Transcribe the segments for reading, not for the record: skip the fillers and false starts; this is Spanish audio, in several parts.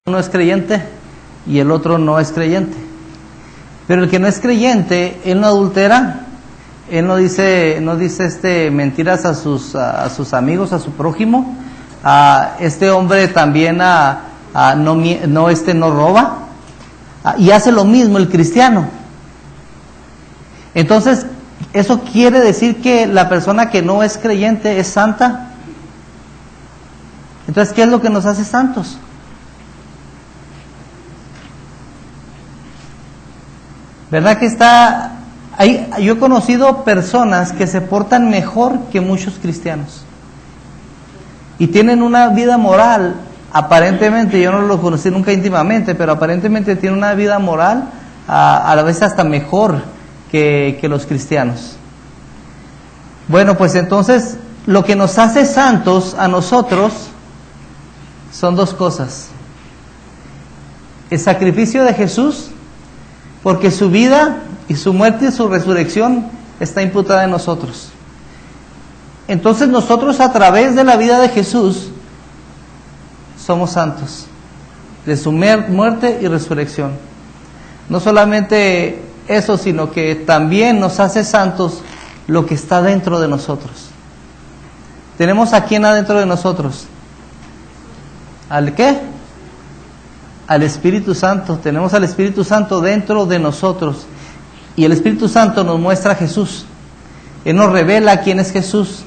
Uno es creyente y el otro no es creyente. Pero el que no es creyente, él no adultera, él no dice mentiras a sus amigos, a su prójimo. Este hombre también no roba, y hace lo mismo el cristiano. Entonces, ¿eso quiere decir que la persona que no es creyente es santa? Entonces, ¿qué es lo que nos hace santos? ¿Verdad que yo he conocido personas que se portan mejor que muchos cristianos y tienen una vida moral, aparentemente, yo no lo conocí nunca íntimamente, pero aparentemente tienen una vida moral a la vez hasta mejor que los cristianos? Bueno, pues entonces lo que nos hace santos a nosotros son dos cosas: el sacrificio de Jesús, porque su vida y su muerte y su resurrección está imputada en nosotros. Entonces nosotros, a través de la vida de Jesús, somos santos, de su muerte y resurrección. No solamente eso, sino que también nos hace santos lo que está dentro de nosotros. ¿Tenemos a quién adentro de nosotros? ¿Al qué? Al Espíritu Santo. Tenemos al Espíritu Santo dentro de nosotros, y el Espíritu Santo nos muestra a Jesús. Él nos revela quién es Jesús.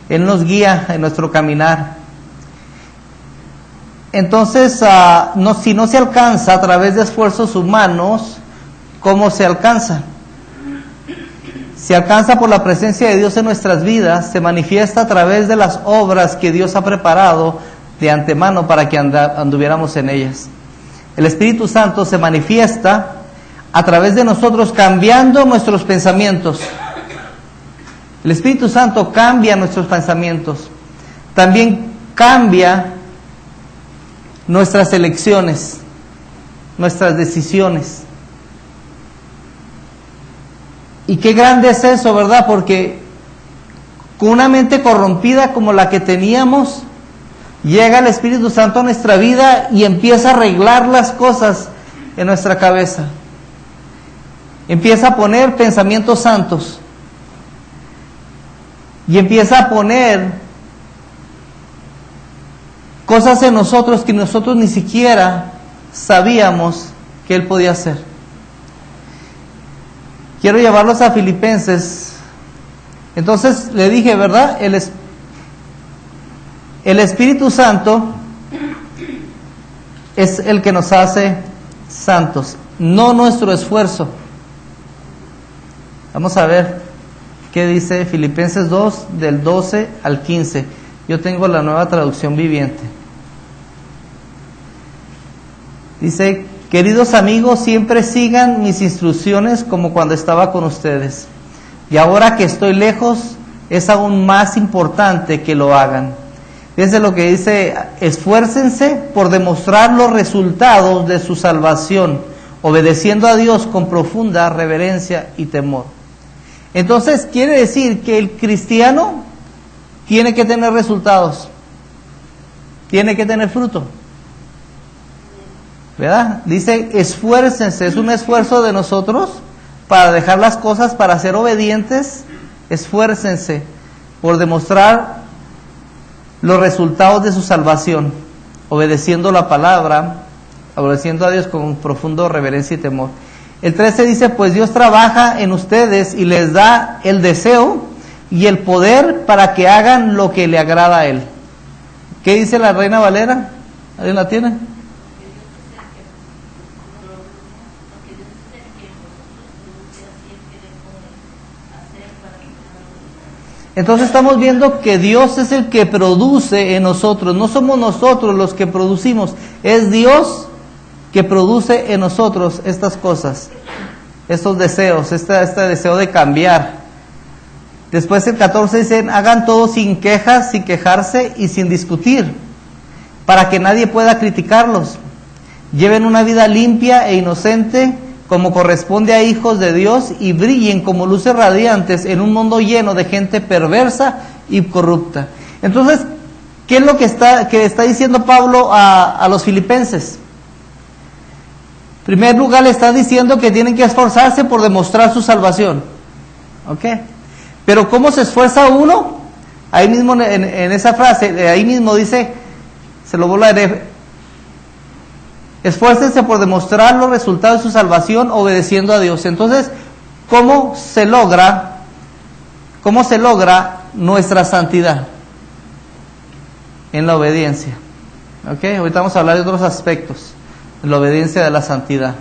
Él nos guía en nuestro caminar. Entonces, si no se alcanza a través de esfuerzos humanos, ¿cómo se alcanza? Se alcanza por la presencia de Dios en nuestras vidas. Se manifiesta a través de las obras que Dios ha preparado de antemano para que anduviéramos en ellas. El Espíritu Santo se manifiesta a través de nosotros, cambiando nuestros pensamientos. El Espíritu Santo cambia nuestros pensamientos. También cambia nuestras elecciones, nuestras decisiones. Y qué grande es eso, ¿verdad? Porque con una mente corrompida como la que teníamos, llega el Espíritu Santo a nuestra vida y empieza a arreglar las cosas en nuestra cabeza. Empieza a poner pensamientos santos. Y empieza a poner cosas en nosotros que nosotros ni siquiera sabíamos que Él podía hacer. Quiero llevarlos a Filipenses. Entonces le dije, ¿verdad? El Espíritu Santo es el que nos hace santos, no nuestro esfuerzo. Vamos a ver qué dice Filipenses 2, del 12 al 15. Yo tengo la Nueva Traducción Viviente. Dice: queridos amigos, siempre sigan mis instrucciones como cuando estaba con ustedes. Y ahora que estoy lejos, es aún más importante que lo hagan. Fíjense lo que dice: esfuércense por demostrar los resultados de su salvación, obedeciendo a Dios con profunda reverencia y temor. Entonces, quiere decir que el cristiano tiene que tener resultados, tiene que tener fruto, ¿verdad? Dice: esfuércense, es un esfuerzo de nosotros para dejar las cosas, para ser obedientes. Esfuércense por demostrar los resultados de su salvación, obedeciendo la palabra, obedeciendo a Dios con profundo reverencia y temor. El 13 dice: pues Dios trabaja en ustedes y les da el deseo y el poder para que hagan lo que le agrada a Él. ¿Qué dice la Reina Valera? ¿Alguien la tiene? Entonces estamos viendo que Dios es el que produce en nosotros. No somos nosotros los que producimos, es Dios que produce en nosotros estas cosas, estos deseos, este deseo de cambiar. Después el 14 dice: hagan todo sin quejas, sin quejarse y sin discutir, para que nadie pueda criticarlos. Lleven una vida limpia e inocente, como corresponde a hijos de Dios, y brillen como luces radiantes en un mundo lleno de gente perversa y corrupta. Entonces, ¿Qué es lo que está diciendo Pablo a los filipenses? En primer lugar, le está diciendo que tienen que esforzarse por demostrar su salvación. ¿Ok? Pero ¿cómo se esfuerza uno? Ahí mismo en esa frase, ahí mismo dice, se lo vuelvo a leer: esfuércense por demostrar los resultados de su salvación obedeciendo a Dios. Entonces, ¿cómo se logra nuestra santidad? En la obediencia. ¿Ok? Ahorita vamos a hablar de otros aspectos de la obediencia de la santidad.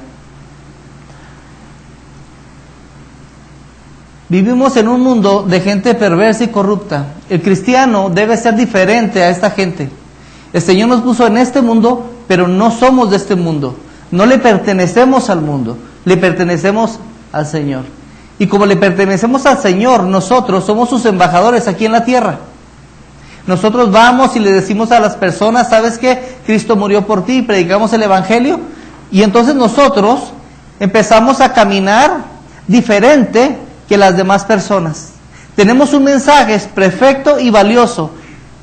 Vivimos en un mundo de gente perversa y corrupta. El cristiano debe ser diferente a esta gente. El Señor nos puso en este mundo, pero no somos de este mundo. No le pertenecemos al mundo, le pertenecemos al Señor. Y como le pertenecemos al Señor, nosotros somos sus embajadores aquí en la tierra. Nosotros vamos y le decimos a las personas: ¿sabes qué? Cristo murió por ti, y predicamos el Evangelio. Y entonces nosotros empezamos a caminar diferente que las demás personas. Tenemos un mensaje perfecto y valioso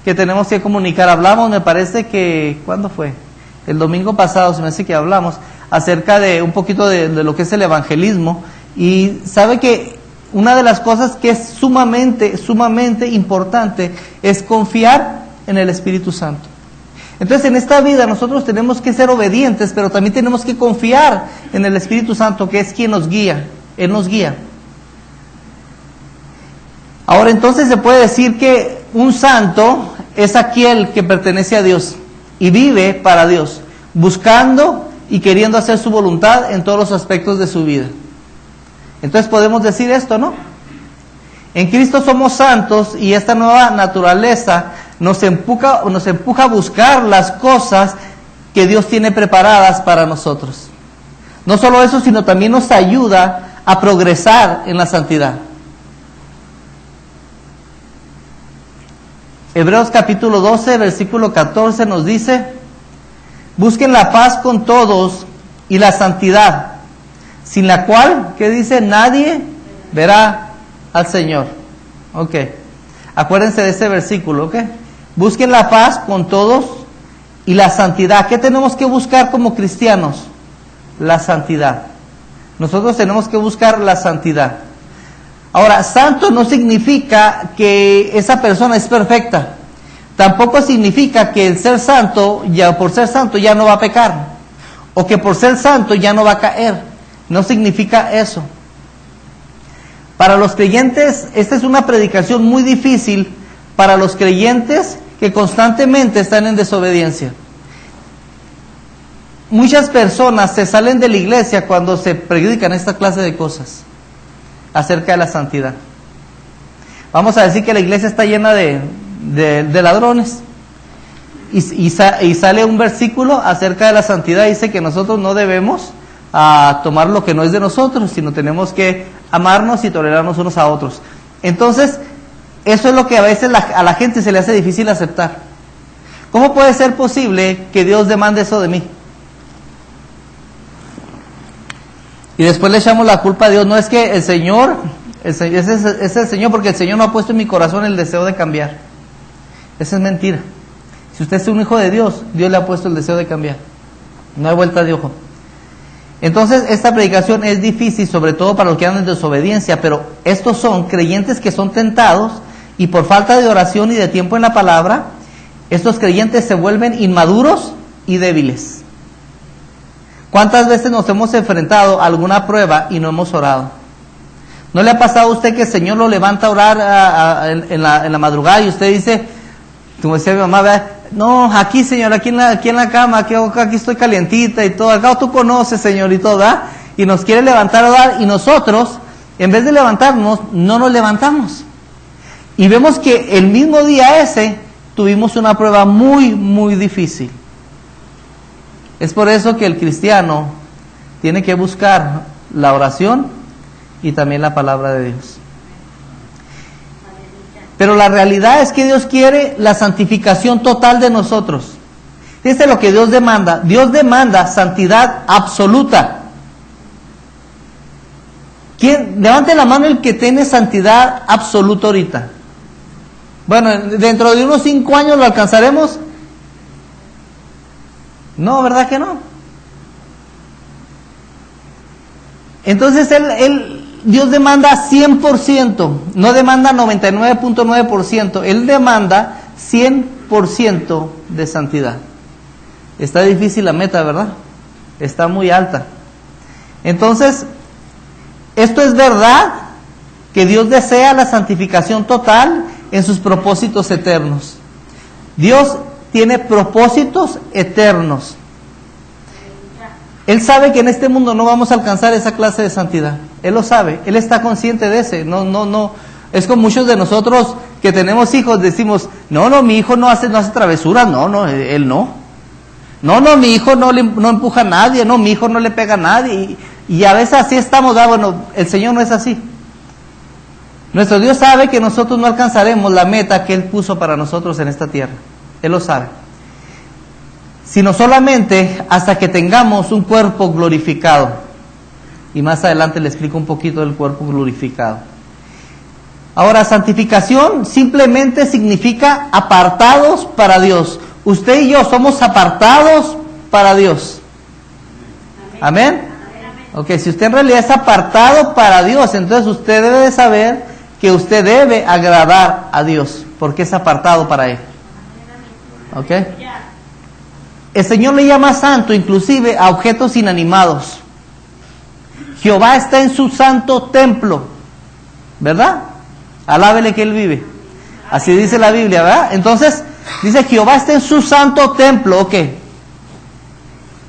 que tenemos que comunicar. Hablamos, me parece que, ¿cuándo fue? El domingo pasado, se me hace que hablamos acerca de un poquito de lo que es el evangelismo. Y sabe que una de las cosas que es sumamente importante es confiar en el Espíritu Santo. Entonces, en esta vida nosotros tenemos que ser obedientes, pero también tenemos que confiar en el Espíritu Santo, que es quien nos guía. Él nos guía. Ahora, entonces se puede decir que un santo es aquel que pertenece a Dios y vive para Dios, buscando y queriendo hacer su voluntad en todos los aspectos de su vida. Entonces podemos decir esto, ¿no? En Cristo somos santos, y esta nueva naturaleza nos empuja a buscar las cosas que Dios tiene preparadas para nosotros. No solo eso, sino también nos ayuda a progresar en la santidad. Hebreos capítulo 12, versículo 14 nos dice: busquen la paz con todos y la santidad, sin la cual, ¿qué dice? Nadie verá al Señor. Ok, acuérdense de este versículo, ok. Busquen la paz con todos y la santidad. ¿Qué tenemos que buscar como cristianos? La santidad. Nosotros tenemos que buscar la santidad. Ahora, santo no significa que esa persona es perfecta. Tampoco significa que el ser santo, ya por ser santo ya no va a pecar, o que por ser santo ya no va a caer. No significa eso. Para los creyentes, esta es una predicación muy difícil para los creyentes que constantemente están en desobediencia. Muchas personas se salen de la iglesia cuando se predican esta clase de cosas acerca de la santidad. Vamos a decir que la iglesia está llena de ladrones, y sale un versículo acerca de la santidad. Dice que nosotros no debemos tomar lo que no es de nosotros, sino tenemos que amarnos y tolerarnos unos a otros. Entonces, eso es lo que a veces a la gente se le hace difícil aceptar. ¿Cómo puede ser posible que Dios demande eso de mí? Y después le echamos la culpa a Dios. No, es que el Señor, ese es el Señor, porque el Señor no ha puesto en mi corazón el deseo de cambiar. Esa es mentira. Si usted es un hijo de Dios, Dios le ha puesto el deseo de cambiar. No hay vuelta de ojo. Entonces, esta predicación es difícil, sobre todo para los que andan en desobediencia, pero estos son creyentes que son tentados, y por falta de oración y de tiempo en la palabra, estos creyentes se vuelven inmaduros y débiles. ¿Cuántas veces nos hemos enfrentado a alguna prueba y no hemos orado? ¿No le ha pasado a usted que el Señor lo levanta a orar en la madrugada y usted dice, como decía mi mamá, ¿verdad? No, aquí, Señor, aquí en la cama, aquí estoy calientita y todo, acá tú conoces, Señor, y todo, ¿verdad? Y nos quiere levantar a orar, y nosotros, en vez de levantarnos, no nos levantamos. Y vemos que el mismo día ese tuvimos una prueba muy difícil. Es por eso que el cristiano tiene que buscar la oración y también la palabra de Dios. Pero la realidad es que Dios quiere la santificación total de nosotros. Fíjense lo que Dios demanda. Dios demanda santidad absoluta. ¿Quién? Levante la mano el que tiene santidad absoluta ahorita. Bueno, dentro de unos 5 años lo alcanzaremos. No, ¿verdad que no? Entonces Dios demanda 100%, no demanda 99.9%, Él demanda 100% de santidad. Está difícil la meta, ¿verdad? Está muy alta. Entonces, esto es verdad, que Dios desea la santificación total en sus propósitos eternos. Dios tiene propósitos eternos. Él sabe que en este mundo no vamos a alcanzar esa clase de santidad. Él lo sabe, Él está consciente de ese. No. Es como muchos de nosotros que tenemos hijos, decimos, no, mi hijo no hace travesuras, él no. No, mi hijo no empuja a nadie, mi hijo no le pega a nadie. Y a veces así estamos, el Señor no es así. Nuestro Dios sabe que nosotros no alcanzaremos la meta que Él puso para nosotros en esta tierra. Él lo sabe. Sino solamente hasta que tengamos un cuerpo glorificado. Y más adelante le explico un poquito del cuerpo glorificado. Ahora, santificación simplemente significa apartados para Dios. Usted y yo somos apartados para Dios. ¿Amén? Ok, si usted en realidad es apartado para Dios, entonces usted debe de saber que usted debe agradar a Dios, porque es apartado para Él. ¿Ok? El Señor le llama santo inclusive a objetos inanimados. Jehová está en su santo templo, ¿verdad? Alábele que Él vive. Así dice la Biblia, ¿verdad? Entonces, dice Jehová está en su santo templo, ¿ok? En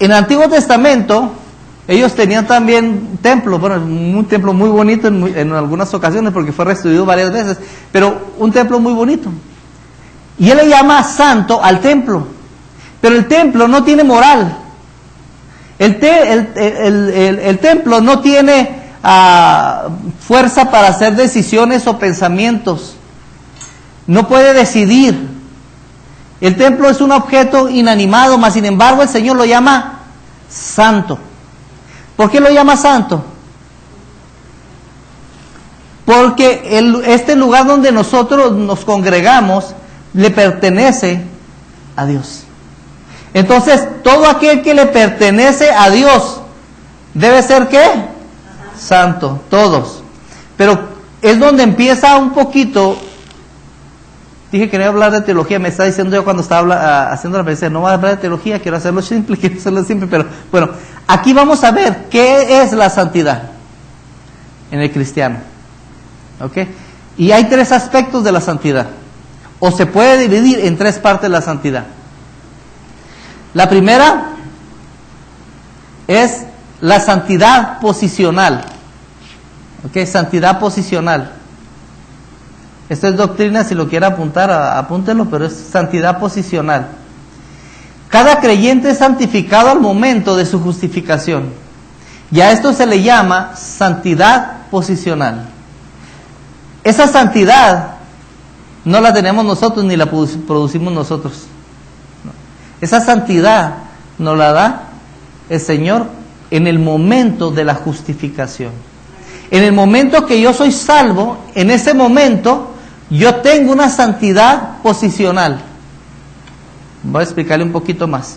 el Antiguo Testamento, ellos tenían también templo, bueno, un templo muy bonito en algunas ocasiones porque fue restituido varias veces, pero un templo muy bonito. Y Él le llama santo al templo, pero el templo no tiene moral. El templo no tiene fuerza para hacer decisiones o pensamientos. No puede decidir. El templo es un objeto inanimado, mas sin embargo el Señor lo llama santo. ¿Por qué lo llama santo? Porque este lugar donde nosotros nos congregamos le pertenece a Dios. Entonces, todo aquel que le pertenece a Dios debe ser ¿qué? Santo, todos. Pero es donde empieza un poquito. Dije que no iba a hablar de teología, me está diciendo yo cuando estaba haciendo la presencia, no voy a hablar de teología, quiero hacerlo simple, pero bueno, aquí vamos a ver qué es la santidad en el cristiano. ¿Ok? Y hay 3 aspectos de la santidad, o se puede dividir en 3 partes la santidad. La primera es la santidad posicional. ¿Ok? Santidad posicional. Esto es doctrina, si lo quiere apuntar, apúntelo, pero es santidad posicional. Cada creyente es santificado al momento de su justificación. Y a esto se le llama santidad posicional. Esa santidad no la tenemos nosotros ni la producimos nosotros. No. Esa santidad nos la da el Señor en el momento de la justificación. En el momento que yo soy salvo, en ese momento yo tengo una santidad posicional. Voy a explicarle un poquito más.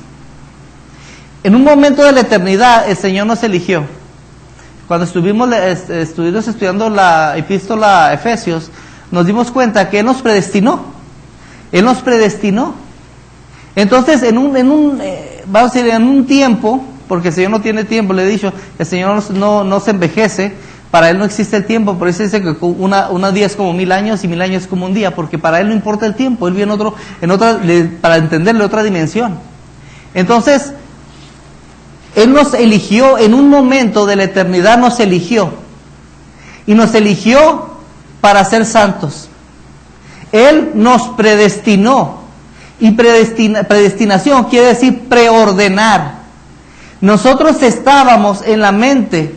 En un momento de la eternidad, el Señor nos eligió. Cuando estuvimos estudiando la epístola a Efesios, nos dimos cuenta que Él nos predestinó. Él nos predestinó. Entonces, en un tiempo, porque el Señor no tiene tiempo, le he dicho, el Señor no se envejece. Para Él no existe el tiempo, por eso dice que una día es como 1000 años y 1000 años es como un día, porque para Él no importa el tiempo, Él vive para entenderle otra dimensión. Entonces, Él nos eligió, en un momento de la eternidad nos eligió, y nos eligió para ser santos. Él nos predestinó, y predestinación quiere decir preordenar. Nosotros estábamos en la mente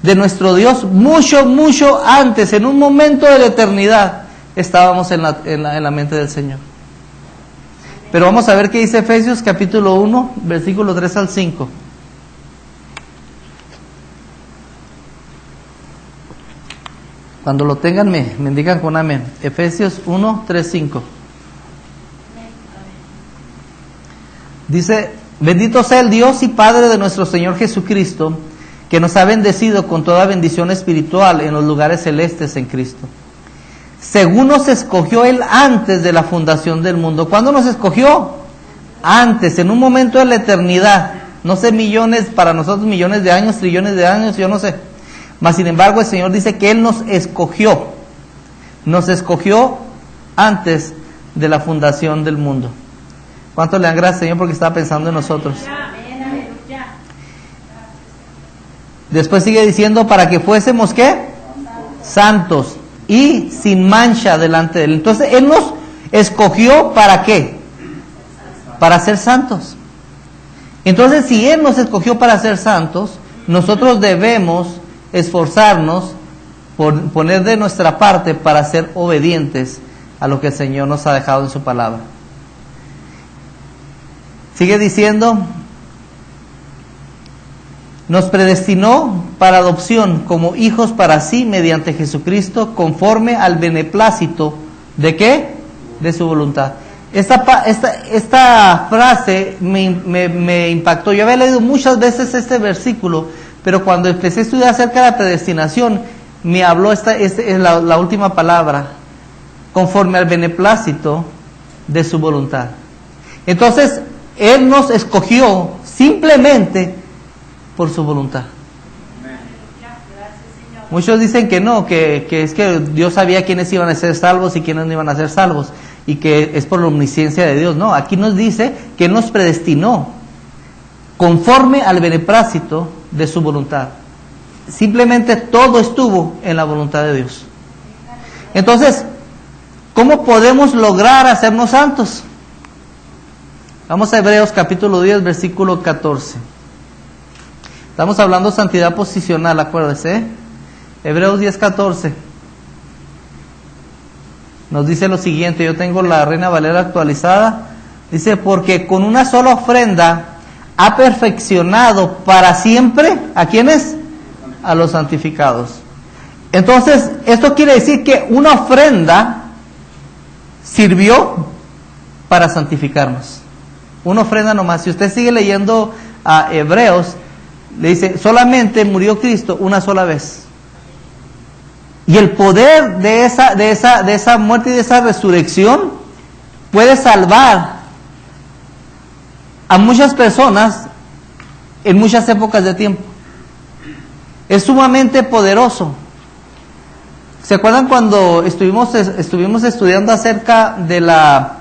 de nuestro Dios mucho antes, en un momento de la eternidad, estábamos en la mente del Señor. Pero vamos a ver qué dice Efesios capítulo 1, versículo 3 al 5. Cuando lo tengan me indican con amén. Efesios 1, 3, 5. Dice: bendito sea el Dios y Padre de nuestro Señor Jesucristo, que nos ha bendecido con toda bendición espiritual en los lugares celestes en Cristo, según nos escogió Él antes de la fundación del mundo. ¿Cuándo nos escogió? Antes, en un momento de la eternidad. No sé, millones, para nosotros millones de años, trillones de años, yo no sé. Mas sin embargo el Señor dice que Él nos escogió antes de la fundación del mundo. ¿Cuánto le dan gracias, Señor, porque estaba pensando en nosotros? Después sigue diciendo, para que fuésemos, ¿qué? Santos y sin mancha delante de Él. Entonces Él nos escogió, ¿para qué? Para ser santos. Entonces, si Él nos escogió para ser santos, nosotros debemos esforzarnos por poner de nuestra parte para ser obedientes a lo que el Señor nos ha dejado en su palabra. Sigue diciendo, nos predestinó para adopción como hijos para sí mediante Jesucristo, conforme al beneplácito ¿de qué? De su voluntad. Esta frase me impactó. Yo había leído muchas veces este versículo, pero cuando empecé a estudiar acerca de la predestinación, me habló la última palabra, conforme al beneplácito de su voluntad. Entonces, Él nos escogió simplemente por su voluntad. Muchos dicen que no, que es que Dios sabía quiénes iban a ser salvos y quiénes no iban a ser salvos, y que es por la omnisciencia de Dios. No, aquí nos dice que Él nos predestinó conforme al beneplácito de su voluntad. Simplemente todo estuvo en la voluntad de Dios. Entonces, ¿cómo podemos lograr hacernos santos? Vamos a Hebreos capítulo 10, versículo 14. Estamos hablando de santidad posicional, acuérdese, Hebreos 10, 14. Nos dice lo siguiente, yo tengo la Reina Valera actualizada. Dice, porque con una sola ofrenda ha perfeccionado para siempre, ¿a quiénes? A los santificados. Entonces, esto quiere decir que una ofrenda sirvió para santificarnos. Una ofrenda nomás. Si usted sigue leyendo a Hebreos, le dice, solamente murió Cristo una sola vez. Y el poder de esa muerte y de esa resurrección puede salvar a muchas personas en muchas épocas de tiempo. Es sumamente poderoso. ¿Se acuerdan cuando estuvimos estudiando acerca de la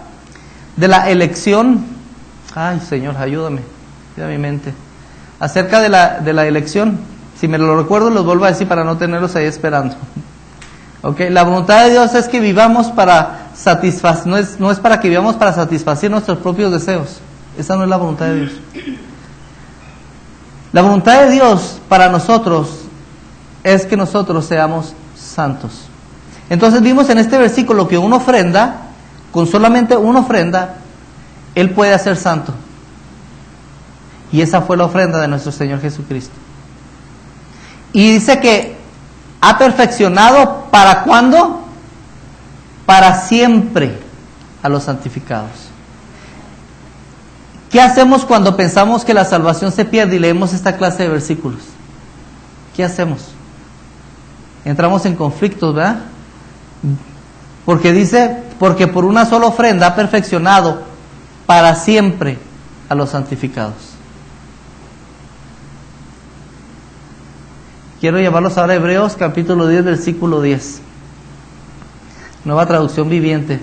elección? Ay, Señor, ayúdame, ayuda a mi mente. Acerca de la elección, si me lo recuerdo, los vuelvo a decir para no tenerlos ahí esperando. Okay, la voluntad de Dios es que vivamos para satisfacer, no es para que vivamos para satisfacer nuestros propios deseos. Esa no es la voluntad de Dios. La voluntad de Dios para nosotros es que nosotros seamos santos. Entonces vimos en este versículo que una ofrenda, con solamente una ofrenda, Él puede hacer santo. Y esa fue la ofrenda de nuestro Señor Jesucristo. Y dice que ha perfeccionado, ¿para cuándo? Para siempre a los santificados. ¿Qué hacemos cuando pensamos que la salvación se pierde y leemos esta clase de versículos? ¿Qué hacemos? Entramos en conflictos, ¿verdad? Porque dice, porque por una sola ofrenda ha perfeccionado para siempre a los santificados. Quiero llevarlos ahora a Hebreos capítulo 10, versículo 10. Nueva traducción viviente.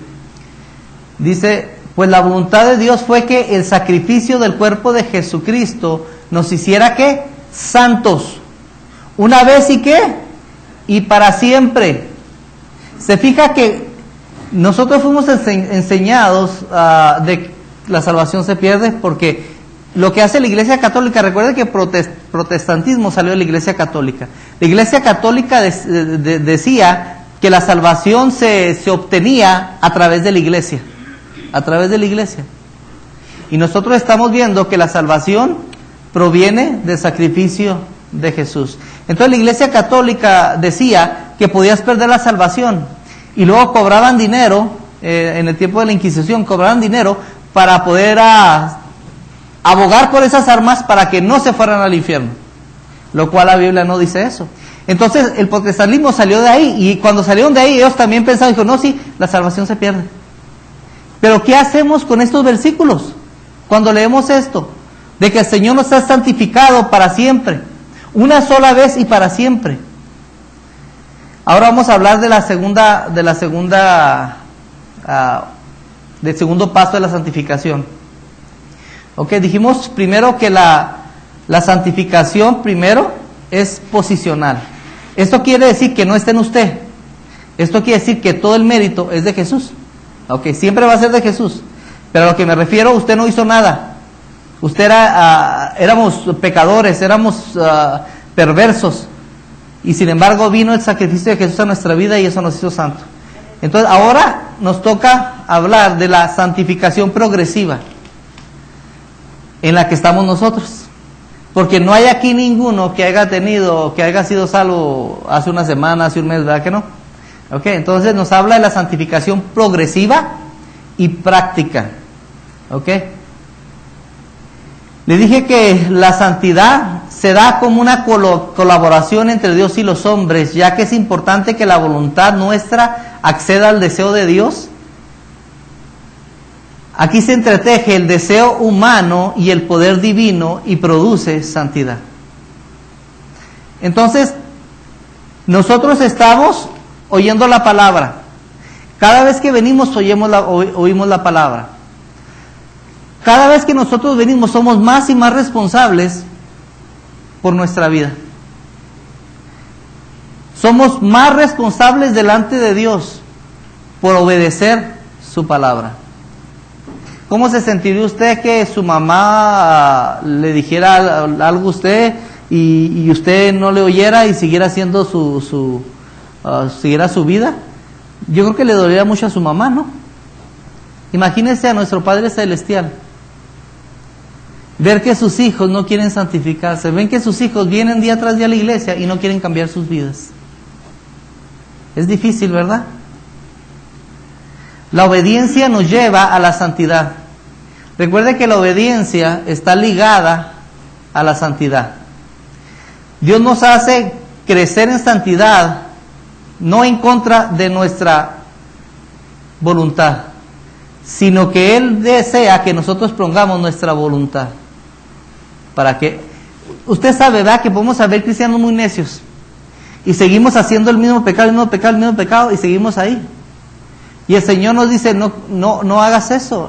Dice, pues la voluntad de Dios fue que el sacrificio del cuerpo de Jesucristo nos hiciera, ¿qué? Santos. Una vez y ¿qué? Y para siempre. Se fija que nosotros fuimos enseñados de que la salvación se pierde porque lo que hace la Iglesia Católica, recuerden que protestantismo salió de la Iglesia Católica. La Iglesia Católica decía que la salvación se obtenía a través de la Iglesia. A través de la Iglesia. Y nosotros estamos viendo que la salvación proviene del sacrificio de Jesús. Entonces la Iglesia Católica decía que podías perder la salvación. Y luego cobraban dinero, en el tiempo de la Inquisición, cobraban dinero para poder abogar por esas armas para que no se fueran al infierno. Lo cual la Biblia no dice eso. Entonces el protestantismo salió de ahí, y cuando salieron de ahí ellos también pensaban, dijo, no, sí, la salvación se pierde. Pero ¿qué hacemos con estos versículos? Cuando leemos esto, de que el Señor nos ha santificado para siempre, una sola vez y para siempre. Ahora vamos a hablar del segundo paso de la santificación. Ok, dijimos primero que la santificación primero es posicional. Esto quiere decir que no está en usted. Esto quiere decir que todo el mérito es de Jesús. Ok, siempre va a ser de Jesús. Pero a lo que me refiero, usted no hizo nada. Usted éramos pecadores, éramos perversos. Y sin embargo vino el sacrificio de Jesús a nuestra vida y eso nos hizo santos. Entonces ahora nos toca hablar de la santificación progresiva en la que estamos nosotros. Porque no hay aquí ninguno que haya sido salvo hace una semana, hace un mes, ¿verdad que no? Ok, entonces nos habla de la santificación progresiva y práctica. Ok. Le dije que la santidad se da como una colaboración entre Dios y los hombres, ya que es importante que la voluntad nuestra acceda al deseo de Dios. Aquí se entreteje el deseo humano y el poder divino y produce santidad. Entonces, nosotros estamos oyendo la palabra. Cada vez que venimos oímos la palabra. Cada vez que nosotros venimos somos más y más responsables por nuestra vida. Somos más responsables delante de Dios por obedecer su palabra. ¿Cómo se sentiría usted que su mamá le dijera algo a usted y usted no le oyera y siguiera haciendo siguiera su vida? Yo creo que le dolería mucho a su mamá, ¿no? Imagínese a nuestro Padre Celestial. Ver que sus hijos no quieren santificarse, ven que sus hijos vienen día tras día a la iglesia y no quieren cambiar sus vidas. Es difícil, ¿verdad? La obediencia nos lleva a la santidad. Recuerde que la obediencia está ligada a la santidad. Dios nos hace crecer en santidad, no en contra de nuestra voluntad, sino que Él desea que nosotros pongamos nuestra voluntad. Para que, usted sabe, ¿verdad?, que podemos haber cristianos muy necios y seguimos haciendo el mismo pecado y seguimos ahí. Y el Señor nos dice, no hagas eso,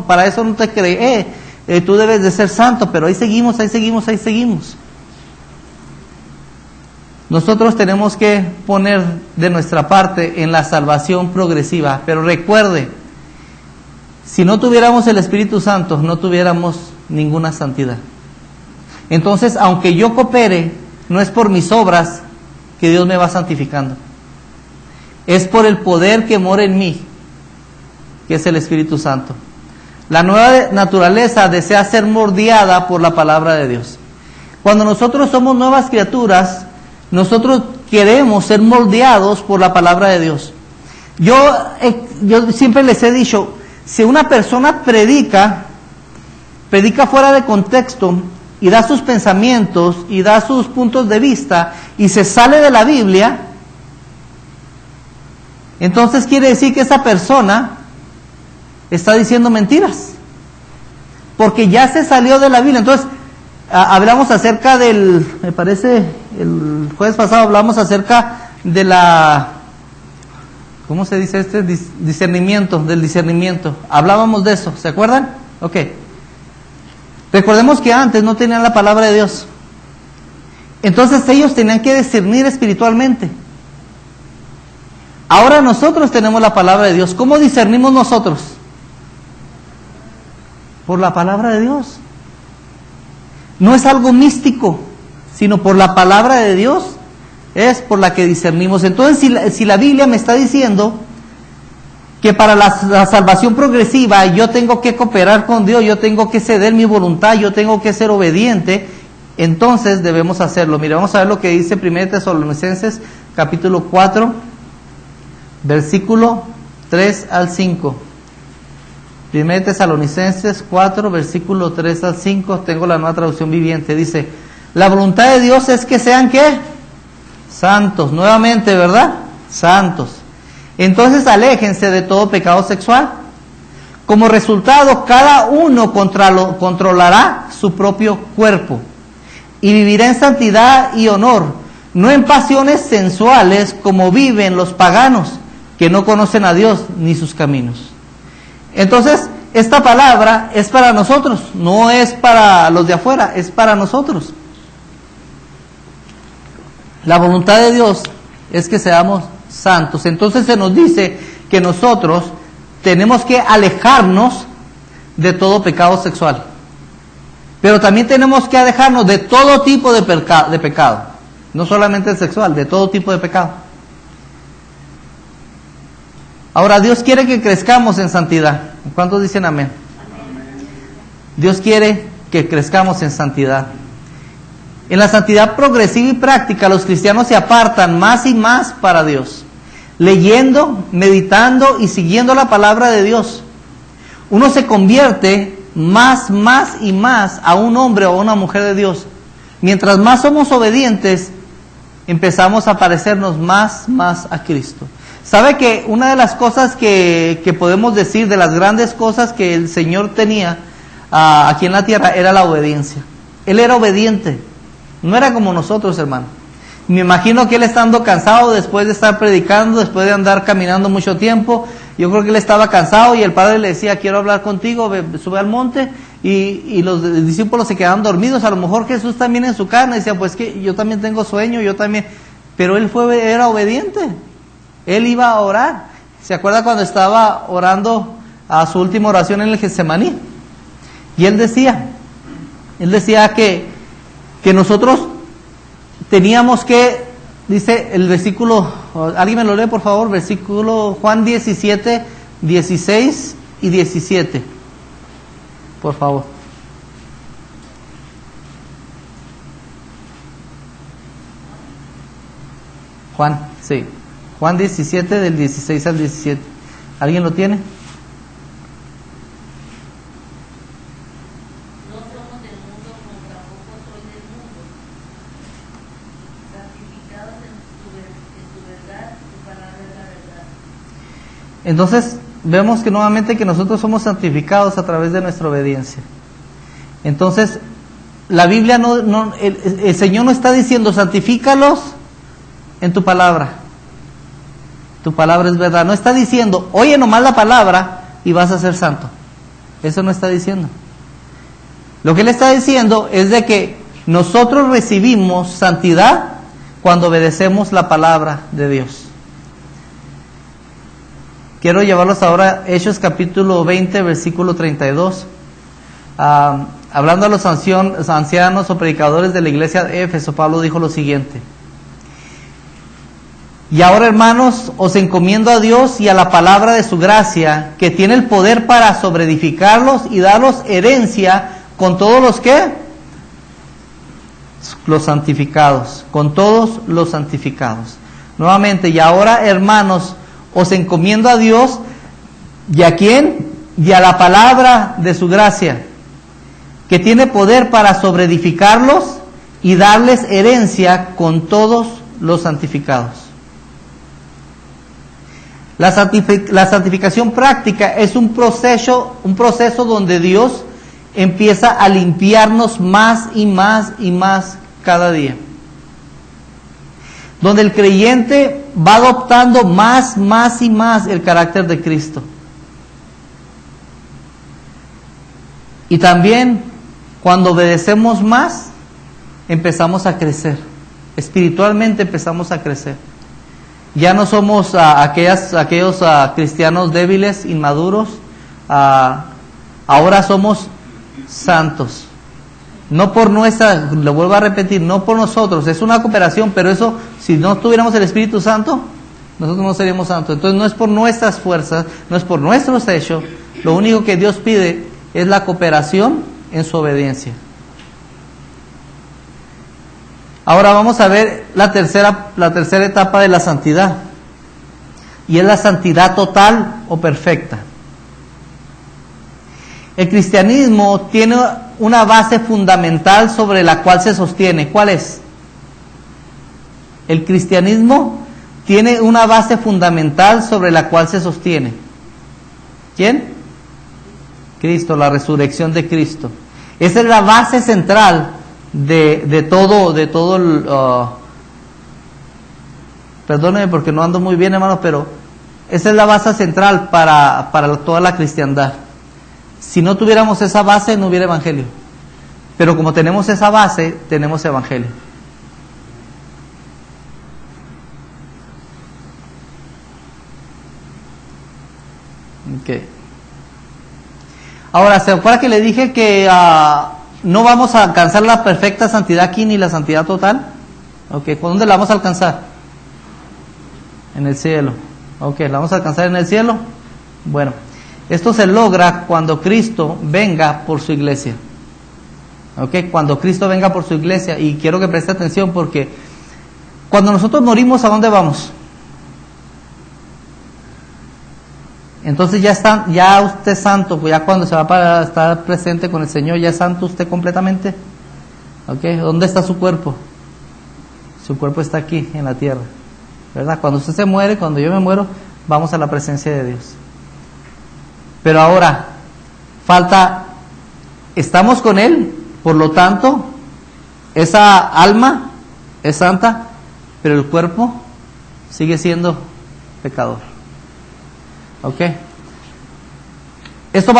para eso no te creé, tú debes de ser santo, pero ahí seguimos. Nosotros tenemos que poner de nuestra parte en la salvación progresiva, pero recuerde, si no tuviéramos el Espíritu Santo, no tuviéramos ninguna santidad. Entonces, aunque yo coopere, no es por mis obras que Dios me va santificando. Es por el poder que mora en mí, que es el Espíritu Santo. La nueva naturaleza desea ser moldeada por la palabra de Dios. Cuando nosotros somos nuevas criaturas, nosotros queremos ser moldeados por la palabra de Dios. Yo siempre les he dicho, si una persona predica fuera de contexto y da sus pensamientos y da sus puntos de vista y se sale de la Biblia, entonces quiere decir que esa persona está diciendo mentiras, porque ya se salió de la Biblia. Entonces, hablamos acerca me parece, el jueves pasado hablamos acerca de ¿cómo se dice discernimiento, del discernimiento. Hablábamos de eso, ¿se acuerdan? Ok. Recordemos que antes no tenían la palabra de Dios. Entonces ellos tenían que discernir espiritualmente. Ahora nosotros tenemos la palabra de Dios. ¿Cómo discernimos nosotros? Por la palabra de Dios. No es algo místico, sino por la palabra de Dios es por la que discernimos. Entonces, si la Biblia me está diciendo que para la salvación progresiva yo tengo que cooperar con Dios, yo tengo que ceder mi voluntad, yo tengo que ser obediente, entonces debemos hacerlo. Mira, vamos a ver lo que dice 1 Tesalonicenses capítulo 4, versículo 3 al 5. 1 Tesalonicenses 4, versículo 3 al 5, tengo la Nueva Traducción Viviente, dice: la voluntad de Dios es que sean, ¿qué? Santos, nuevamente, ¿verdad? Santos. Entonces aléjense de todo pecado sexual. Como resultado, cada uno controlará su propio cuerpo y vivirá en santidad y honor, no en pasiones sensuales como viven los paganos, que no conocen a Dios ni sus caminos. Entonces, esta palabra es para nosotros, no es para los de afuera, es para nosotros. La voluntad de Dios es que seamos santos. Entonces se nos dice que nosotros tenemos que alejarnos de todo pecado sexual. Pero también tenemos que alejarnos de todo tipo de pecado. No solamente el sexual, de todo tipo de pecado. Ahora, Dios quiere que crezcamos en santidad. ¿Cuántos dicen amén? Dios quiere que crezcamos en santidad. En la santidad progresiva y práctica, los cristianos se apartan más y más para Dios, leyendo, meditando y siguiendo la palabra de Dios. Uno se convierte más y más a un hombre o a una mujer de Dios. Mientras más somos obedientes, empezamos a parecernos más a Cristo. ¿Sabe que una de las cosas que podemos decir, de las grandes cosas que el Señor tenía aquí en la tierra, era la obediencia? Él era obediente, no era como nosotros, hermano. Me imagino que él, estando cansado después de estar predicando, después de andar caminando mucho tiempo, yo creo que él estaba cansado y el Padre le decía: quiero hablar contigo, sube al monte, y los discípulos se quedaban dormidos. A lo mejor Jesús también en su carne decía: pues que yo también tengo sueño, yo también. Pero él era obediente, él iba a orar. ¿Se acuerda cuando estaba orando a su última oración en el Getsemaní? Y él decía que nosotros teníamos que, dice el versículo, alguien me lo lee por favor, versículo Juan 17, 16 y 17, por favor. Juan, sí, Juan 17 del 16 al 17, ¿alguien lo tiene? Entonces vemos que nuevamente que nosotros somos santificados a través de nuestra obediencia. Entonces la Biblia el Señor no está diciendo: santifícalos en tu palabra, tu palabra es verdad. No está diciendo: oye nomás la palabra y vas a ser santo. Eso no está diciendo. Lo que Él está diciendo es de que nosotros recibimos santidad cuando obedecemos la palabra de Dios. Quiero llevarlos ahora a Hechos capítulo 20, versículo 32. Hablando a los ancianos o predicadores de la iglesia de Éfeso, Pablo dijo lo siguiente: y ahora, hermanos, os encomiendo a Dios y a la palabra de su gracia, que tiene el poder para sobreedificarlos y darlos herencia con todos los que los santificados, con todos los santificados. Nuevamente, y ahora, hermanos, os encomiendo a Dios, ¿y a quién? Y a la palabra de su gracia, que tiene poder para sobreedificarlos y darles herencia con todos los santificados. La santificación práctica es un proceso donde Dios empieza a limpiarnos más y más cada día. Donde el creyente va adoptando más y más el carácter de Cristo. Y también, cuando obedecemos más, empezamos a crecer. Espiritualmente empezamos a crecer. Ya no somos aquellos cristianos débiles, inmaduros. Ahora somos santos. No por nuestra, lo vuelvo a repetir, no por nosotros, es una cooperación, pero eso, si no tuviéramos el Espíritu Santo, nosotros no seríamos santos. Entonces no es por nuestras fuerzas, no es por nuestros hechos, lo único que Dios pide es la cooperación en su obediencia. Ahora vamos a ver la tercera etapa de la santidad. Y es la santidad total o perfecta. El cristianismo tiene una base fundamental sobre la cual se sostiene. ¿Cuál es? El cristianismo tiene una base fundamental sobre la cual se sostiene. ¿Quién? Cristo, la resurrección de Cristo. Esa es la base central de todo el... perdónenme porque no ando muy bien, hermano, pero esa es la base central para toda la cristiandad. Si no tuviéramos esa base, no hubiera evangelio. Pero como tenemos esa base, tenemos evangelio. Okay. Ahora, ¿se acuerda que le dije que no vamos a alcanzar la perfecta santidad aquí ni la santidad total? Okay. ¿Dónde la vamos a alcanzar? En el cielo. Okay, ¿la vamos a alcanzar en el cielo? Bueno, esto se logra cuando Cristo venga por su iglesia. Okay, cuando Cristo venga por su iglesia. Y quiero que preste atención porque cuando nosotros morimos, ¿a dónde vamos? Entonces ya usted es santo, pues ya cuando se va para estar presente con el Señor, ya es santo usted completamente. ¿Okay? ¿Dónde está su cuerpo? Su cuerpo está aquí, en la tierra, ¿verdad? Cuando usted se muere, cuando yo me muero, vamos a la presencia de Dios. Pero ahora, estamos con Él, por lo tanto, esa alma es santa, pero el cuerpo sigue siendo pecador. ¿Ok? Esto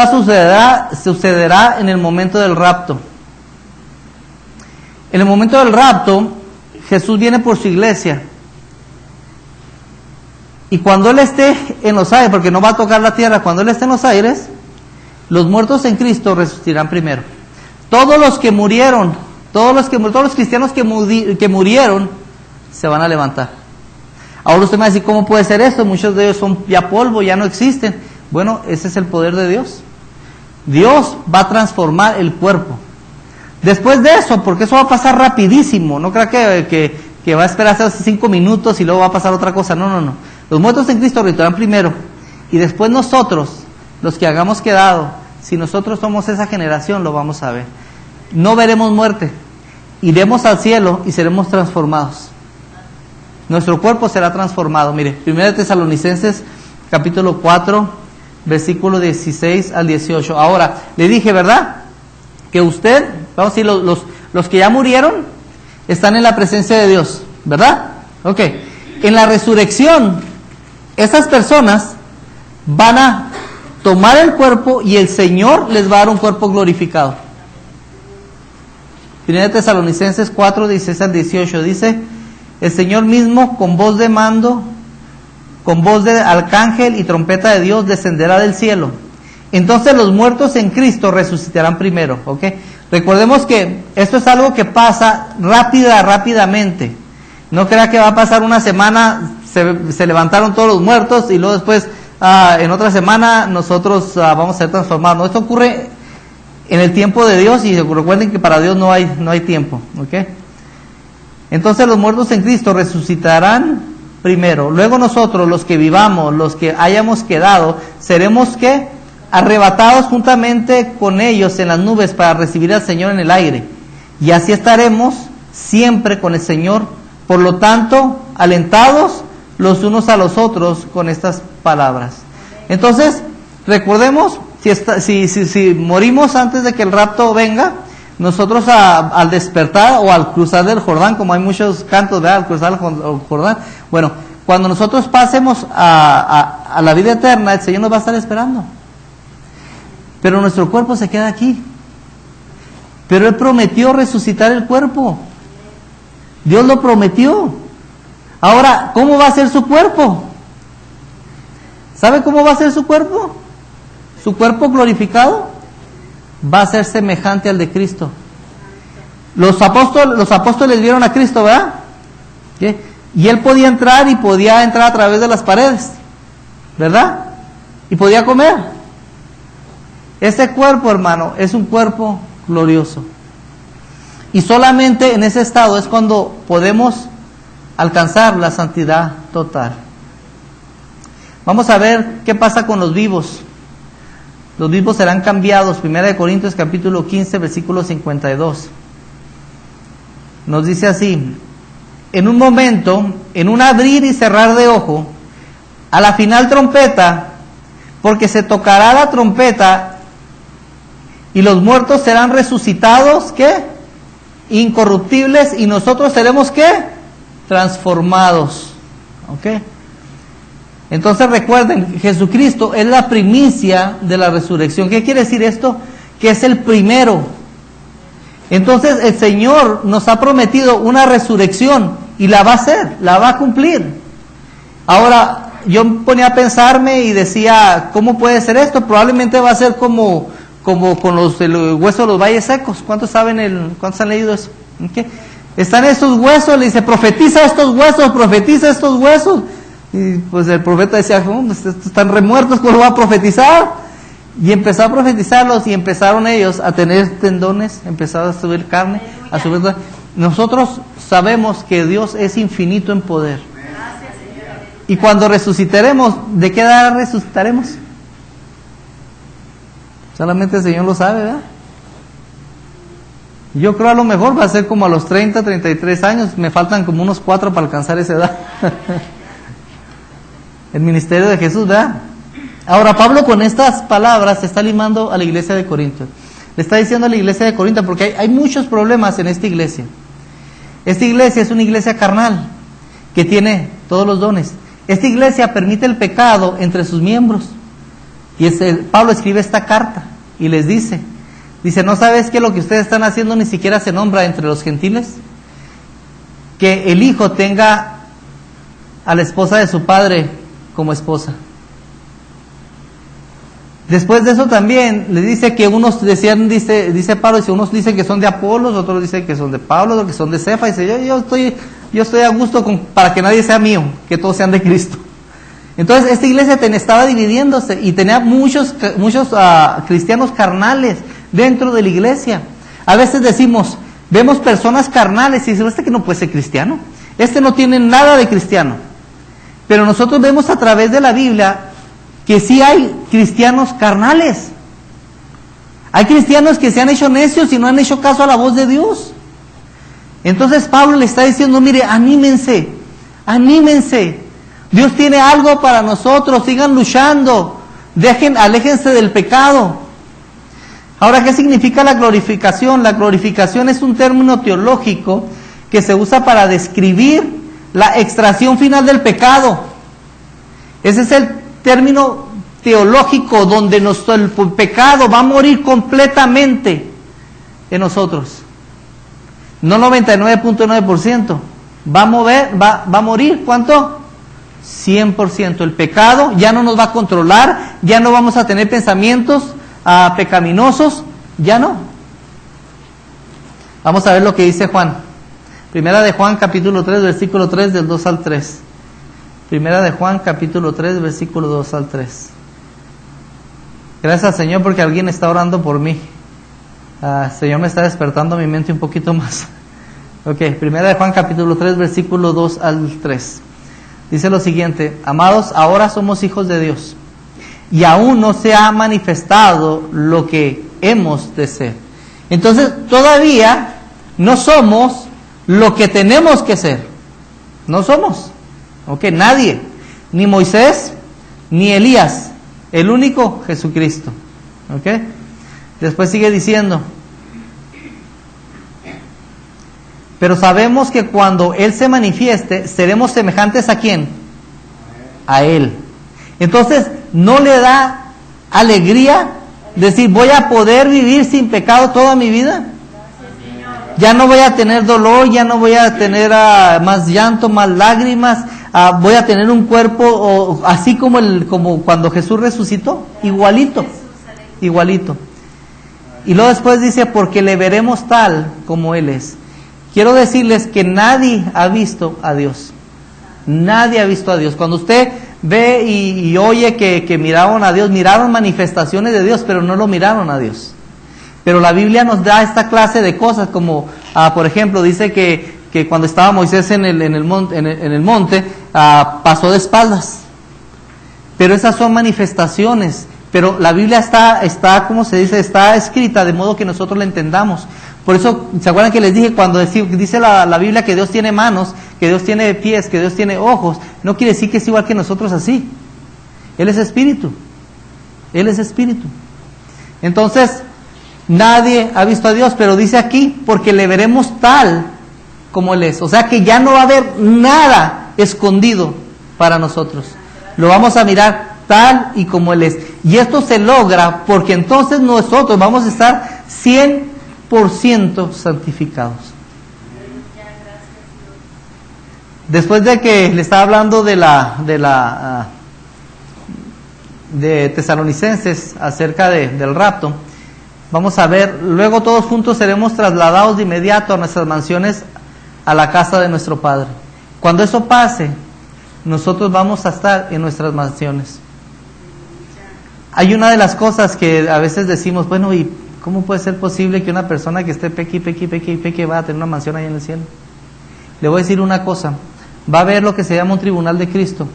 sucederá en el momento del rapto. En el momento del rapto, Jesús viene por su iglesia. Y cuando Él esté en los aires, porque no va a tocar la tierra, cuando Él esté en los aires, los muertos en Cristo resucitarán primero. Todos los que murieron, todos los cristianos que murieron, se van a levantar. Ahora usted me va a decir, ¿cómo puede ser esto? Muchos de ellos son ya polvo, ya no existen. Bueno, ese es el poder de Dios. Dios va a transformar el cuerpo. Después de eso, porque eso va a pasar rapidísimo, no crea que va a esperar hace 5 minutos y luego va a pasar otra cosa. No. Los muertos en Cristo resucitarán primero. Y después nosotros, los que hagamos quedado, si nosotros somos esa generación, lo vamos a ver. No veremos muerte. Iremos al cielo y seremos transformados. Nuestro cuerpo será transformado. Mire, 1 Tesalonicenses capítulo 4, versículo 16 al 18. Ahora, le dije, ¿verdad? Que usted, vamos a decir, los que ya murieron, están en la presencia de Dios, ¿verdad? Ok. En la resurrección, esas personas van a tomar el cuerpo y el Señor les va a dar un cuerpo glorificado. 1 Tesalonicenses 4, 16 al 18 dice: el Señor mismo, con voz de mando, con voz de arcángel y trompeta de Dios, descenderá del cielo. Entonces los muertos en Cristo resucitarán primero. ¿Ok? Recordemos que esto es algo que pasa rápidamente. No crea que va a pasar una semana, se levantaron todos los muertos y luego después, en otra semana, nosotros vamos a ser transformados. No, esto ocurre en el tiempo de Dios y recuerden que para Dios no hay tiempo. ¿Ok? Entonces los muertos en Cristo resucitarán primero. Luego nosotros, los que vivamos, los que hayamos quedado, seremos ¿qué? Arrebatados juntamente con ellos en las nubes para recibir al Señor en el aire. Y así estaremos siempre con el Señor. Por lo tanto, alentados los unos a los otros con estas palabras. Entonces, recordemos, si morimos antes de que el rapto venga, nosotros al despertar o al cruzar del Jordán, como hay muchos cantos, ¿verdad? Al cruzar el Jordán, bueno, cuando nosotros pasemos a la vida eterna, el Señor nos va a estar esperando. Pero nuestro cuerpo se queda aquí. Pero Él prometió resucitar el cuerpo. Dios lo prometió. Ahora, ¿cómo va a ser su cuerpo? ¿Sabe cómo va a ser su cuerpo? Su cuerpo glorificado va a ser semejante al de Cristo. Los apóstoles vieron a Cristo, ¿verdad? ¿Qué? Y Él podía entrar a través de las paredes, ¿verdad? Y podía comer. Ese cuerpo, hermano, es un cuerpo glorioso. Y solamente en ese estado es cuando podemos alcanzar la santidad total. Vamos a ver qué pasa con los vivos. Los vivos serán cambiados. 1 Corintios capítulo 15, versículo 52. Nos dice así: en un momento, en un abrir y cerrar de ojo, a la final trompeta, porque se tocará la trompeta y los muertos serán resucitados, ¿qué? Incorruptibles, y nosotros seremos, ¿qué? Transformados. ¿Ok? Entonces recuerden, Jesucristo es la primicia de la resurrección. ¿Qué quiere decir esto? Que es el primero. Entonces el Señor nos ha prometido una resurrección y la va a hacer, la va a cumplir. Ahora, yo me ponía a pensarme y decía, ¿cómo puede ser esto? Probablemente va a ser como con el hueso de los valles secos. ¿Cuántos han leído eso? ¿Okay? Están estos huesos, le dice, profetiza estos huesos. Y pues el profeta decía, están remuertos, ¿cómo lo va a profetizar? Y empezó a profetizarlos y empezaron ellos a tener tendones, empezaron a subir carne, a subir. Nosotros sabemos que Dios es infinito en poder. Y cuando resucitaremos, ¿de qué edad resucitaremos? Solamente el Señor lo sabe, ¿verdad? Yo creo a lo mejor va a ser como a los 30, 33 años. Me faltan como unos 4 para alcanzar esa edad. El ministerio de Jesús, ¿verdad? Ahora Pablo con estas palabras está animando a la iglesia de Corinto. Le está diciendo a la iglesia de Corinto, porque hay muchos problemas en esta iglesia. Esta iglesia es una iglesia carnal, que tiene todos los dones. Esta iglesia permite el pecado entre sus miembros. Y Pablo escribe esta carta y les dice, ¿no sabes que lo que ustedes están haciendo ni siquiera se nombra entre los gentiles? Que el hijo tenga a la esposa de su padre como esposa. Después de eso también le dice que unos decían, dice Pablo, dice, unos dicen que son de Apolos, otros dicen que son de Pablo, otros que son de Cefa. Dice, yo estoy a gusto para que nadie sea mío, que todos sean de Cristo. Entonces esta iglesia estaba dividiéndose y tenía muchos cristianos carnales dentro de la iglesia. A veces vemos personas carnales y decimos, que no puede ser cristiano, no tiene nada de cristiano. Pero nosotros vemos a través de la Biblia que sí hay cristianos carnales. Hay cristianos que se han hecho necios y no han hecho caso a la voz de Dios. Entonces Pablo le está diciendo, mire, anímense. Dios tiene algo para nosotros, sigan luchando, aléjense del pecado. Ahora, ¿qué significa la glorificación? La glorificación es un término teológico que se usa para describir la extracción final del pecado. Ese es el término teológico donde el pecado va a morir completamente en nosotros. No 99.9%. Va a morir, ¿cuánto? 100%. El pecado ya no nos va a controlar, ya no vamos a tener pensamientos pecaminosos, ya no. Vamos a ver lo que dice Juan. Primera de Juan capítulo 3, versículo 3, del 2 al 3. Primera de Juan capítulo 3, versículo 2 al 3. Gracias al Señor porque alguien está orando por mí. Señor me está despertando mi mente un poquito más. Ok, Primera de Juan capítulo 3, versículo 2 al 3. Dice lo siguiente: amados, ahora somos hijos de Dios, y aún no se ha manifestado lo que hemos de ser. Entonces, todavía no somos lo que tenemos que ser. No somos. Ok, nadie. Ni Moisés, ni Elías. El único Jesucristo. Ok. Después sigue diciendo: pero sabemos que cuando Él se manifieste, seremos semejantes ¿a quién? A Él. Entonces, ¿no le da alegría decir, voy a poder vivir sin pecado toda mi vida? Ya no voy a tener dolor, ya no voy a tener más llanto, más lágrimas, voy a tener un cuerpo así como cuando Jesús resucitó, igualito. Y luego después dice, porque le veremos tal como Él es. Quiero decirles que nadie ha visto a Dios. Nadie ha visto a Dios. Cuando usted ve y oye que miraron a Dios, miraron manifestaciones de Dios, pero no lo miraron a Dios. Pero la Biblia nos da esta clase de cosas como Por ejemplo, dice que cuando estaba Moisés en el monte, pasó de espaldas. Pero esas son manifestaciones. Pero la Biblia está, ¿cómo se dice? Está escrita de modo que nosotros la entendamos. Por eso, ¿se acuerdan que les dije cuando dice la Biblia que Dios tiene manos, que Dios tiene pies, que Dios tiene ojos? No quiere decir que es igual que nosotros así. Él es espíritu. Él es espíritu. Entonces, nadie ha visto a Dios, pero dice aquí, porque le veremos tal como Él es. O sea que ya no va a haber nada escondido para nosotros. Lo vamos a mirar tal y como Él es. Y esto se logra porque entonces nosotros vamos a estar 100% santificados. Después de que le estaba hablando de Tesalonicenses acerca del rapto, vamos a ver, luego todos juntos seremos trasladados de inmediato a nuestras mansiones, a la casa de nuestro Padre. Cuando eso pase, nosotros vamos a estar en nuestras mansiones. Hay una de las cosas que a veces decimos, bueno, ¿y cómo puede ser posible que una persona que esté peque va a tener una mansión ahí en el cielo? Le voy a decir una cosa, va a haber lo que se llama un tribunal de Cristo.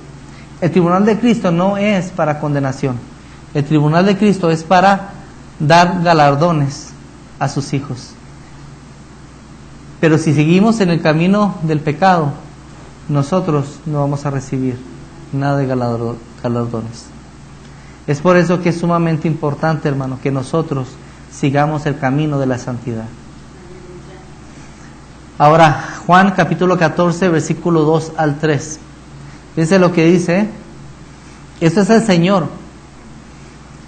El tribunal de Cristo no es para condenación, el tribunal de Cristo es para dar galardones a sus hijos. Pero si seguimos en el camino del pecado, nosotros no vamos a recibir nada de galardones. Es por eso que es sumamente importante, hermano, que nosotros sigamos el camino de la santidad. Ahora, Juan capítulo 14, versículo 2 al 3. Fíjense lo que dice. Esto es el Señor.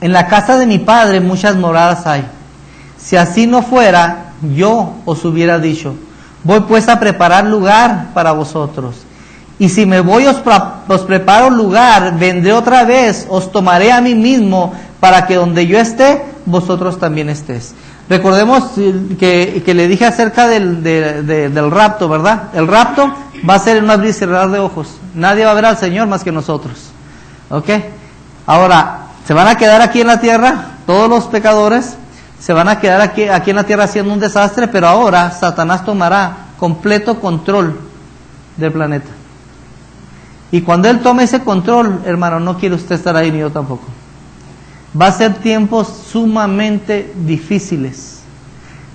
En la casa de mi Padre muchas moradas hay. Si así no fuera, yo os hubiera dicho, voy pues a preparar lugar para vosotros. Y si me voy os preparo lugar, vendré otra vez, os tomaré a mí mismo, para que donde yo esté, vosotros también estéis. Recordemos que le dije acerca del rapto, ¿verdad? El rapto va a ser en un abrir y cerrar de ojos. Nadie va a ver al Señor más que nosotros. ¿Ok? Ahora, se van a quedar aquí en la tierra, todos los pecadores, se van a quedar aquí en la tierra haciendo un desastre, pero ahora Satanás tomará completo control del planeta. Y cuando Él tome ese control, hermano, no quiere usted estar ahí ni yo tampoco. Va a ser tiempos sumamente difíciles.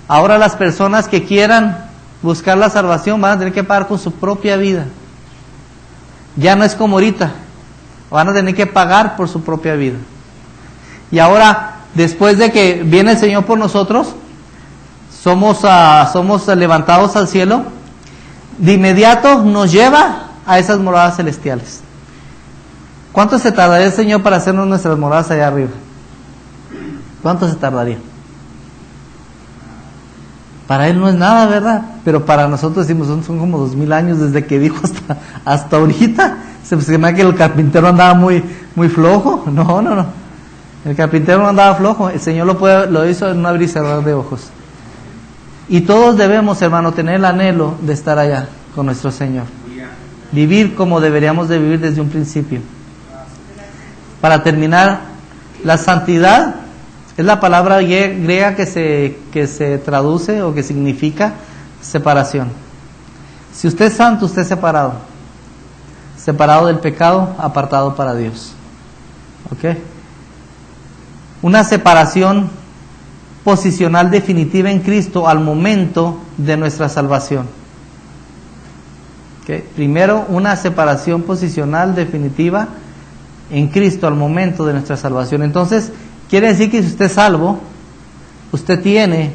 Ahora las personas que quieran buscar la salvación van a tener que pagar con su propia vida. Ya no es como ahorita. Van a tener que pagar por su propia vida. Y ahora, después de que viene el Señor por nosotros, somos levantados al cielo, de inmediato nos lleva a esas moradas celestiales. ¿Cuánto se tardaría el Señor para hacernos nuestras moradas allá arriba? ¿Cuánto se tardaría? Para Él no es nada, ¿verdad? Pero para nosotros decimos, son como 2000 años desde que dijo hasta ahorita. Se me da que el carpintero andaba muy flojo. No. El carpintero no andaba flojo. El Señor lo hizo en un abrir y cerrar de ojos. Y todos debemos, hermano, tener el anhelo de estar allá con nuestro Señor. Vivir como deberíamos de vivir desde un principio. Para terminar, la santidad es la palabra griega que se traduce o que significa separación. Si usted es santo, usted es separado. Separado del pecado, apartado para Dios. ¿Ok? Una separación posicional definitiva en Cristo al momento de nuestra salvación. ¿Okay? Primero, una separación posicional definitiva en Cristo al momento de nuestra salvación. Entonces, quiere decir que si usted es salvo, usted tiene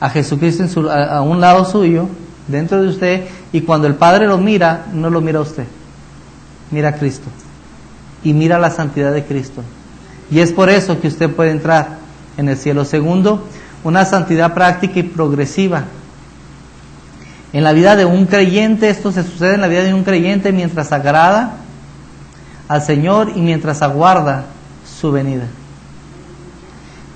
a Jesucristo a un lado suyo, dentro de usted, y cuando el Padre lo mira, no lo mira a usted, mira a Cristo y mira la santidad de Cristo. Y es por eso que usted puede entrar en el cielo. Segundo, una santidad práctica y progresiva. En la vida de un creyente, esto se sucede en la vida de un creyente mientras agrada al Señor y mientras aguarda su venida.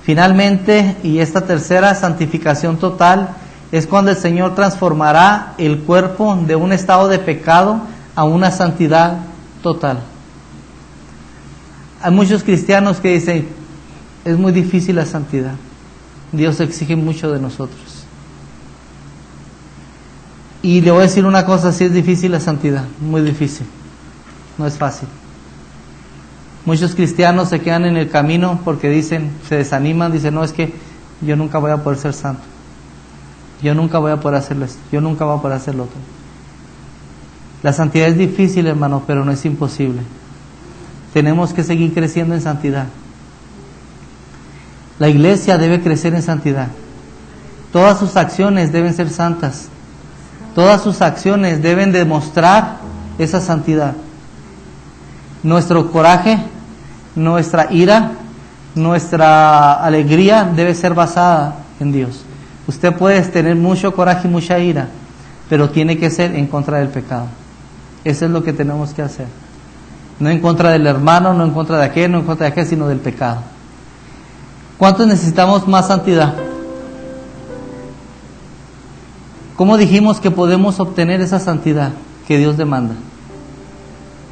Finalmente, y esta tercera, santificación total, es cuando el Señor transformará el cuerpo de un estado de pecado a una santidad total. Hay muchos cristianos que dicen, es muy difícil la santidad, Dios exige mucho de nosotros. Y le voy a decir una cosa, sí es difícil la santidad, muy difícil, no es fácil. Muchos cristianos se quedan en el camino porque dicen, se desaniman, dicen, no, es que yo nunca voy a poder ser santo, yo nunca voy a poder hacerlo esto, yo nunca voy a poder hacer lo otro. La santidad es difícil, hermano, pero no es imposible. Tenemos que seguir creciendo en santidad. La iglesia debe crecer en santidad. Todas sus acciones deben ser santas. Todas sus acciones deben demostrar esa santidad. Nuestro coraje, nuestra ira, nuestra alegría debe ser basada en Dios. Usted puede tener mucho coraje y mucha ira, pero tiene que ser en contra del pecado. Eso es lo que tenemos que hacer. No en contra del hermano, no en contra de aquel, no en contra de aquel, sino del pecado. ¿Cuántos necesitamos más santidad? ¿Cómo dijimos que podemos obtener esa santidad que Dios demanda?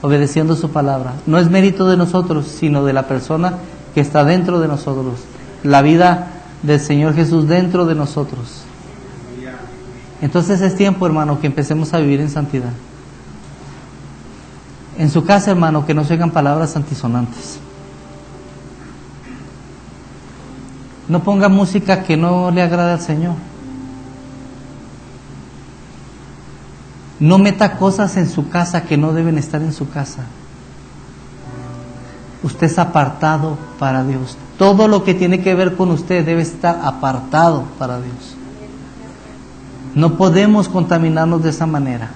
Obedeciendo su palabra. No es mérito de nosotros, sino de la persona que está dentro de nosotros. La vida del Señor Jesús dentro de nosotros. Entonces es tiempo, hermano, que empecemos a vivir en santidad. En su casa, hermano, que no se oigan palabras antisonantes. No ponga música que no le agrada al Señor. No meta cosas en su casa que no deben estar en su casa. Usted es apartado para Dios. Todo lo que tiene que ver con usted debe estar apartado para Dios. No podemos contaminarnos de esa manera.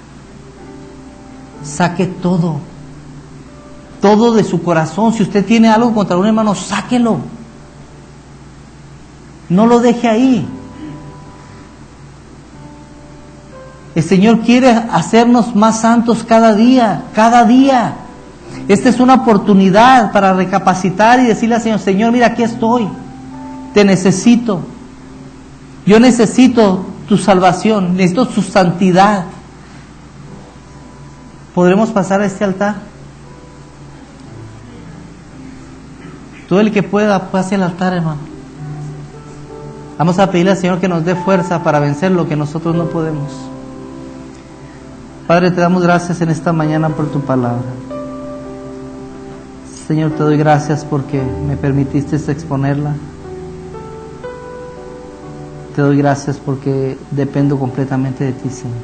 Saque todo de su corazón. Si usted tiene algo contra un hermano, sáquelo. No lo deje ahí. El Señor quiere hacernos más santos cada día, cada día. Esta es una oportunidad para recapacitar y decirle al Señor, Señor, mira, aquí estoy, te necesito. Yo necesito tu salvación, necesito tu santidad. ¿Podremos pasar a este altar? Todo el que pueda, pase al altar, hermano. Vamos a pedirle al Señor que nos dé fuerza para vencer lo que nosotros no podemos. Padre, te damos gracias en esta mañana por tu palabra. Señor, te doy gracias porque me permitiste exponerla. Te doy gracias porque dependo completamente de ti, Señor.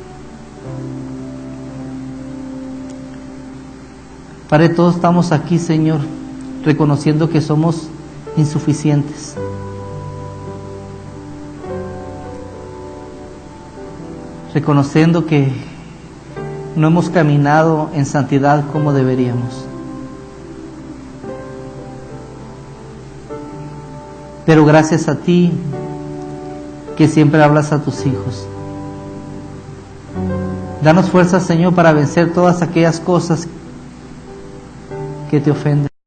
Padre, todos estamos aquí, Señor, reconociendo que somos insuficientes. Reconociendo que no hemos caminado en santidad como deberíamos. Pero gracias a ti, que siempre hablas a tus hijos. Danos fuerza, Señor, para vencer todas aquellas cosas que te ofenden.